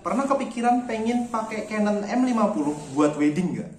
Pernah kepikiran pengen pakai Canon M50 buat wedding nggak?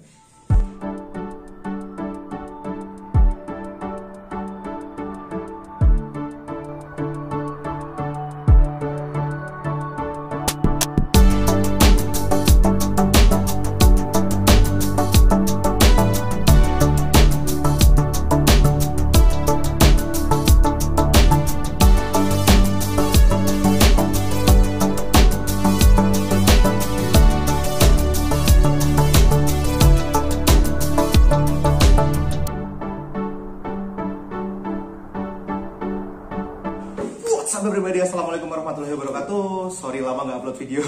Sahabat pribadi, assalamualaikum warahmatullahi wabarakatuh. Sorry lama nggak upload video.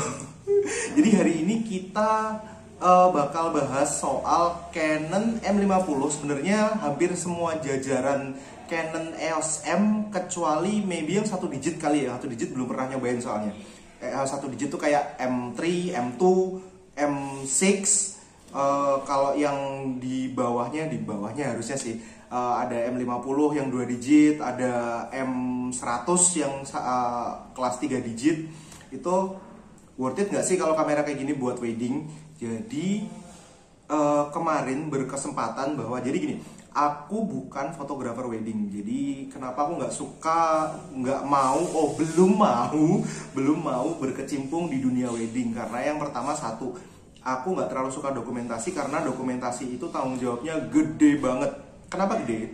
Jadi hari ini kita bakal bahas soal Canon M50. Sebenarnya hampir semua jajaran Canon EOS M kecuali maybe yang satu digit kali ya. Satu digit belum pernah nyobain soalnya. Satu digit tuh kayak M3, M2, M6. Kalau yang di bawahnya harusnya sih ada M50 yang 2 digit, ada M100 yang kelas 3 digit. Itu worth it nggak sih kalau kamera kayak gini buat wedding? Jadi kemarin berkesempatan bahwa jadi gini, aku bukan fotografer wedding. Jadi kenapa aku belum mau berkecimpung di dunia wedding? Karena yang pertama, satu, aku nggak terlalu suka dokumentasi karena dokumentasi itu tanggung jawabnya gede banget. Kenapa gede?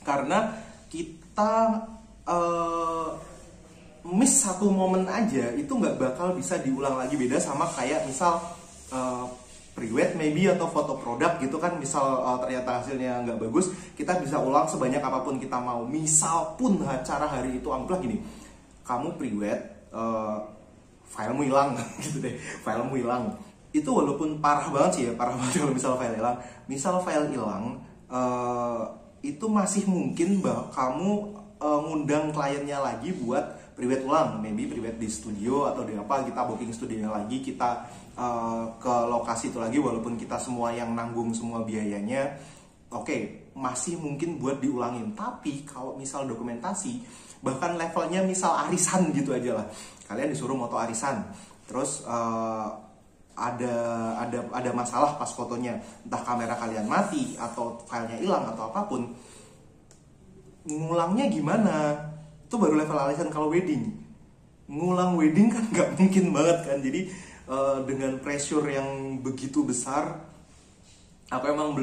Karena kita miss satu momen aja itu nggak bakal bisa diulang lagi. Beda sama kayak misal pre-wed maybe atau foto produk gitu kan. Misal ternyata hasilnya nggak bagus, kita bisa ulang sebanyak apapun kita mau. Misal pun acara hari itu anggaplah gini, kamu pre-wed, filemu hilang gitu deh, filemu hilang. Itu walaupun parah banget sih ya, parah banget kalau misal file hilang. Misal file hilang, itu masih mungkin bahwa kamu ngundang kliennya lagi buat pre-wed ulang, maybe pre-wed di studio atau di apa, kita booking studionya lagi, kita ke lokasi itu lagi, walaupun kita semua yang nanggung semua biayanya. Oke, masih mungkin buat diulangin. Tapi kalau misal dokumentasi, bahkan levelnya misal arisan gitu aja lah, kalian disuruh moto arisan, terus ada masalah pas fotonya, entah kamera kalian mati atau filenya hilang atau apapun, ngulangnya gimana? Itu baru level arisan. Kalau wedding, ngulang wedding kan nggak mungkin banget kan. Jadi dengan pressure yang begitu besar, aku emang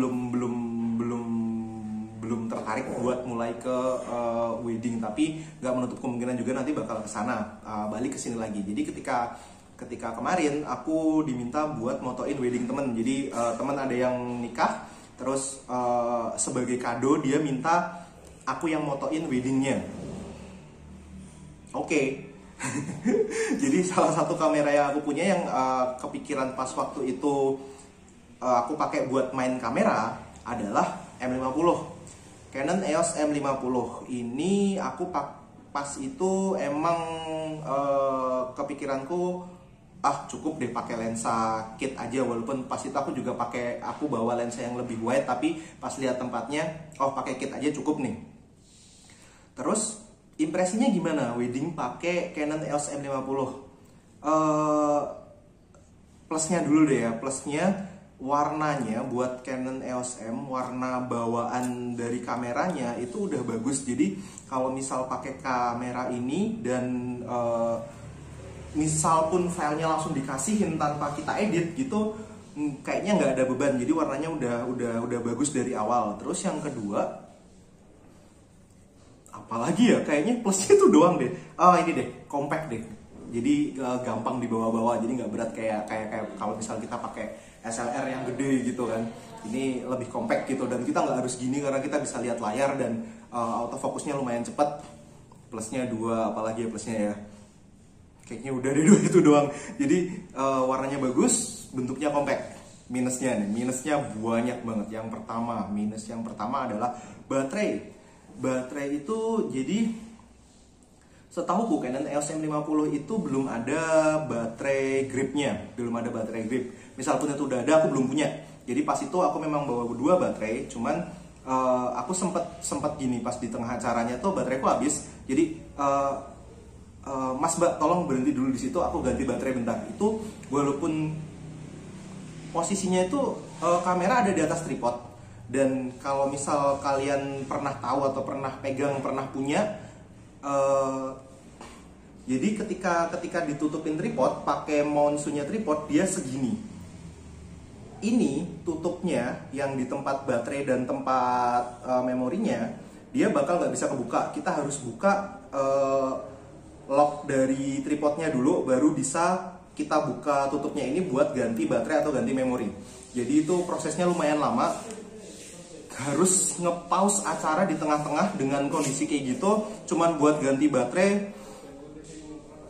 belum tertarik buat mulai ke wedding. Tapi nggak menutup kemungkinan juga nanti bakal kesana, balik ke sini lagi. Jadi ketika kemarin aku diminta buat motoin wedding temen. Jadi temen ada yang nikah, terus sebagai kado dia minta aku yang motoin weddingnya. Oke. Jadi salah satu kamera yang aku punya yang kepikiran pas waktu itu aku pakai buat main kamera adalah M50. Canon EOS M50 ini aku pas itu emang kepikiranku, cukup deh pakai lensa kit aja. Walaupun pas itu aku bawa lensa yang lebih wide, tapi pas lihat tempatnya, pakai kit aja cukup nih. Terus impresinya gimana wedding pakai Canon EOS M50? Plusnya dulu deh ya. Plusnya warnanya buat Canon EOS M, warna bawaan dari kameranya itu udah bagus. Jadi kalau misal pakai kamera ini dan misal pun filenya langsung dikasihin tanpa kita edit gitu, kayaknya nggak ada beban. Jadi warnanya udah bagus dari awal. Terus yang kedua, apalagi ya, kayaknya plusnya tuh doang deh. Ini deh, compact deh. Jadi gampang dibawa-bawa, jadi nggak berat kayak kalau misal kita pakai SLR yang gede gitu kan. Ini lebih compact gitu, dan kita nggak harus gini karena kita bisa lihat layar dan autofocusnya lumayan cepat. Plusnya dua, apalagi ya plusnya ya. Kayaknya udah deh, itu doang. Jadi warnanya bagus, bentuknya compact. Minusnya banyak banget. Minus yang pertama adalah baterai. Baterai itu, jadi setahuku Canon EOS M50 itu belum ada baterai gripnya, Misal pun itu udah ada, aku belum punya. Jadi pas itu aku memang bawa 2 baterai, cuman aku sempet gini, pas di tengah acaranya tuh bateraiku habis. Jadi Mas Mbak tolong berhenti dulu di situ, aku ganti baterai bentar. Itu walaupun posisinya itu kamera ada di atas tripod, dan kalau misal kalian pernah tahu atau pernah pegang, pernah punya, jadi ketika ditutupin tripod pakai mounts-nya tripod, dia segini. Ini tutupnya yang di tempat baterai dan tempat memorinya, dia bakal nggak bisa kebuka. Kita harus buka lock dari tripodnya dulu, baru bisa kita buka tutupnya ini buat ganti baterai atau ganti memori. Jadi itu prosesnya lumayan lama. Harus nge-pause acara di tengah-tengah dengan kondisi kayak gitu, cuman buat ganti baterai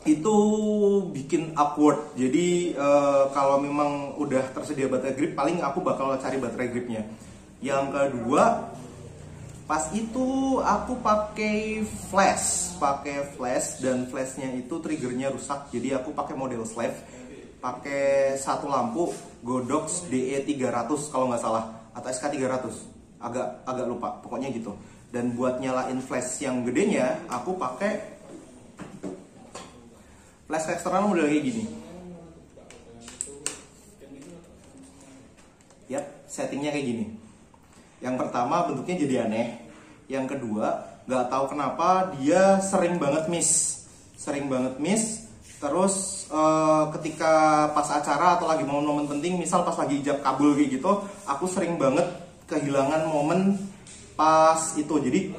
itu bikin awkward. Jadi kalau memang udah tersedia baterai grip, paling aku bakal cari baterai gripnya. Yang kedua, pas itu aku pakai flash, dan flashnya itu triggernya rusak. Jadi aku pakai model slave, pakai satu lampu Godox DE300 kalau nggak salah, atau SK300, agak lupa, pokoknya gitu. Dan buat nyalain flash yang gedenya, aku pakai flash eksternal model kayak gini. Yap, settingnya kayak gini. Yang pertama bentuknya jadi aneh. Yang kedua, nggak tahu kenapa dia sering banget miss. Terus ketika pas acara atau lagi momen-momen penting, misal pas lagi ijab kabul kayak gitu, aku sering banget kehilangan momen pas itu. Jadi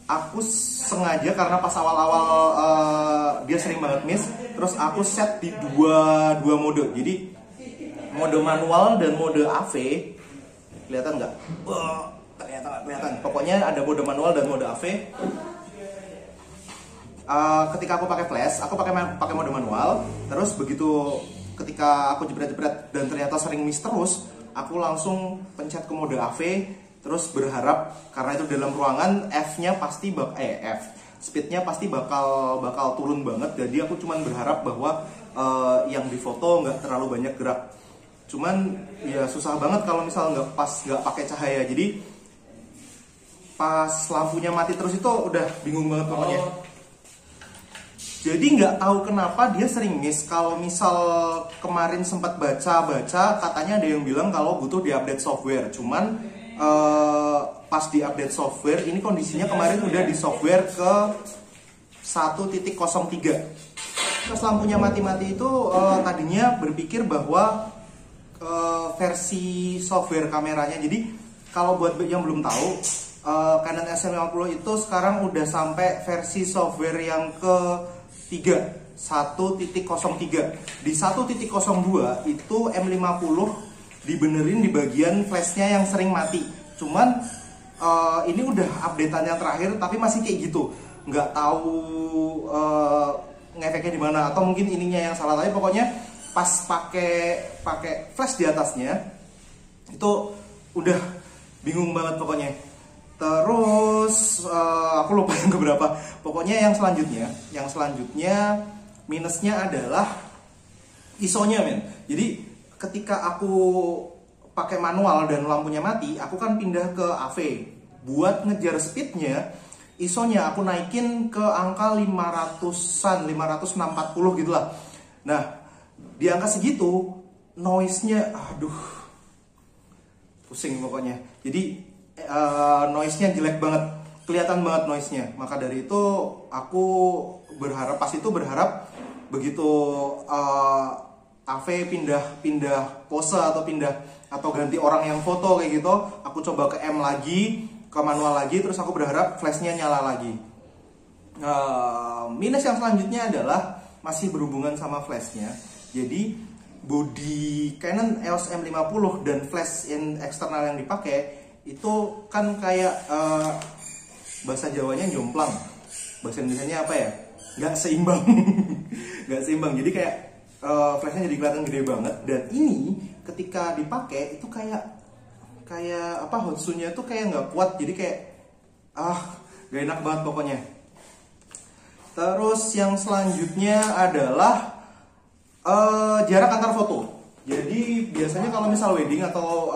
aku sengaja, karena pas awal-awal dia sering banget miss, terus aku set di dua mode. Jadi mode manual dan mode AV. Kelihatan nggak? Ternyata nggak kelihatan. Pokoknya ada mode manual dan mode AV. Ketika aku pakai flash, aku pakai mode manual. Terus begitu ketika aku jepret-jepret dan ternyata sering miss terus, aku langsung pencet ke mode AV. Terus berharap, karena itu dalam ruangan, F-nya pasti speednya pasti bakal turun banget. Jadi aku cuman berharap bahwa yang difoto nggak terlalu banyak gerak. Cuman ya susah banget kalau misal nggak pakai cahaya. Jadi pas lampunya mati terus itu udah bingung banget pokoknya. Jadi nggak tahu kenapa dia sering miss. Kalau misal kemarin sempat baca katanya ada yang bilang kalau butuh diupdate software. Cuman pas diupdate software ini kondisinya kemarin udah di software ke 1.03. Terus lampunya mati-mati itu tadinya berpikir bahwa versi software kameranya. Jadi kalau buat yang belum tahu, Canon S50 itu sekarang udah sampai versi software yang ke 1.03. Di 1.02 itu M50 dibenerin di bagian flashnya yang sering mati. Cuman ini udah updateannya terakhir tapi masih kayak gitu. Nggak tahu ngefeknya di mana, atau mungkin ininya yang salah. Tapi pokoknya pas pakai flash di atasnya itu udah bingung banget pokoknya. Terus aku lupa yang keberapa. Pokoknya yang selanjutnya minusnya adalah ISO-nya, men. Jadi ketika aku pakai manual dan lampunya mati, aku kan pindah ke AV. Buat ngejar speednya, ISO-nya aku naikin ke angka 500-an, 500-640 gitu lah. Nah, di angka segitu, noise-nya, aduh, pusing pokoknya. Jadi, noise-nya jelek banget, kelihatan banget noise-nya. Maka dari itu, aku berharap begitu AV pindah pose atau ganti orang yang foto kayak gitu, aku coba ke M lagi, ke manual lagi, terus aku berharap flashnya nyala lagi. Minus yang selanjutnya adalah masih berhubungan sama flashnya. Jadi body Canon EOS M50 dan flash eksternal yang dipakai itu kan kayak bahasa Jawanya jomplang, bahasa Indonesianya apa ya? Nggak seimbang. Nggak seimbang. Jadi kayak flashnya jadi kelihatan gede banget. Dan ini ketika dipakai itu kayak apa, Hotsu-nya itu kayak nggak kuat. Jadi kayak gak enak banget pokoknya. Terus yang selanjutnya adalah jarak antar foto. Jadi biasanya kalau misal wedding atau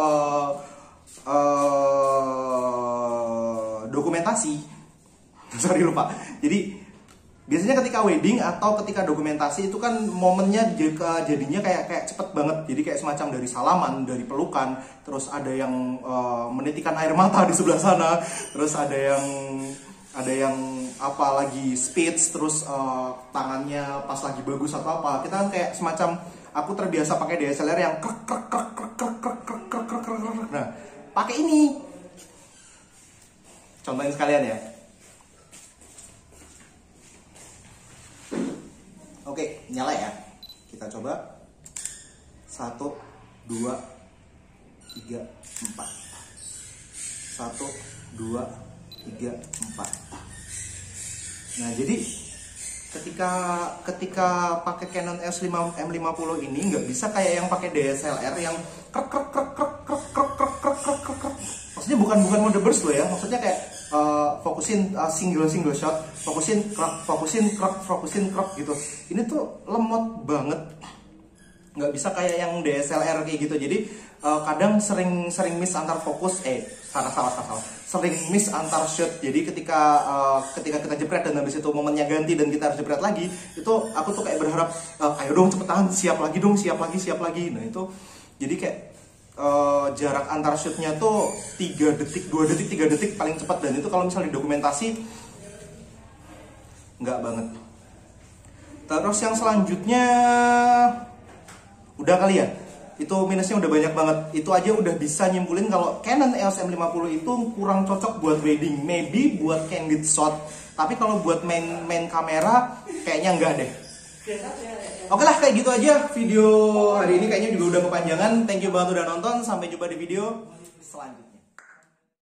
dokumentasi, sorry lupa. Jadi biasanya ketika wedding atau ketika dokumentasi itu kan momennya jadinya kayak cepet banget. Jadi kayak semacam dari salaman, dari pelukan, terus ada yang menitikan air mata di sebelah sana, terus ada yang apa lagi speech, terus tangannya pas lagi bagus atau apa. Kita kan kayak semacam, aku terbiasa pakai DSLR yang krek krek krek krek krek krek krek krek krek krek. Nah, pakai ini. Contohin sekalian ya. Oke, nyala ya. Kita coba. 1, 2, 3, 4. 1, 2, 3, 4. Nah, jadi ketika pakai Canon M50 ini nggak bisa kayak yang pakai DSLR yang krek krek krek krek krek krek krek krek krek krek krek. Maksudnya bukan mode burst loh ya. Maksudnya kayak fokusin single shot, fokusin krek gitu. Ini tuh lemot banget, nggak bisa kayak yang DSLR kayak gitu. Jadi kadang sering miss antar fokus, salah, sering miss antar shot. Jadi ketika kita jepret dan habis itu momennya ganti dan kita harus jepret lagi, itu aku tuh kayak berharap ayo dong cepetan, siap lagi. Nah itu jadi kayak jarak antar shootnya tuh 3 detik, 2 detik, 3 detik paling cepat. Dan itu kalau misalnya dokumentasi nggak banget. Terus yang selanjutnya udah kali ya, itu minusnya udah banyak banget. Itu aja udah bisa nyimpulin kalau Canon EOS M50 itu kurang cocok buat wedding, maybe buat candid shot, tapi kalau buat main kamera kayaknya enggak deh. Oke lah, kayak gitu aja video hari ini, kayaknya juga udah kepanjangan. Thank you banget udah nonton, sampai jumpa di video selanjutnya.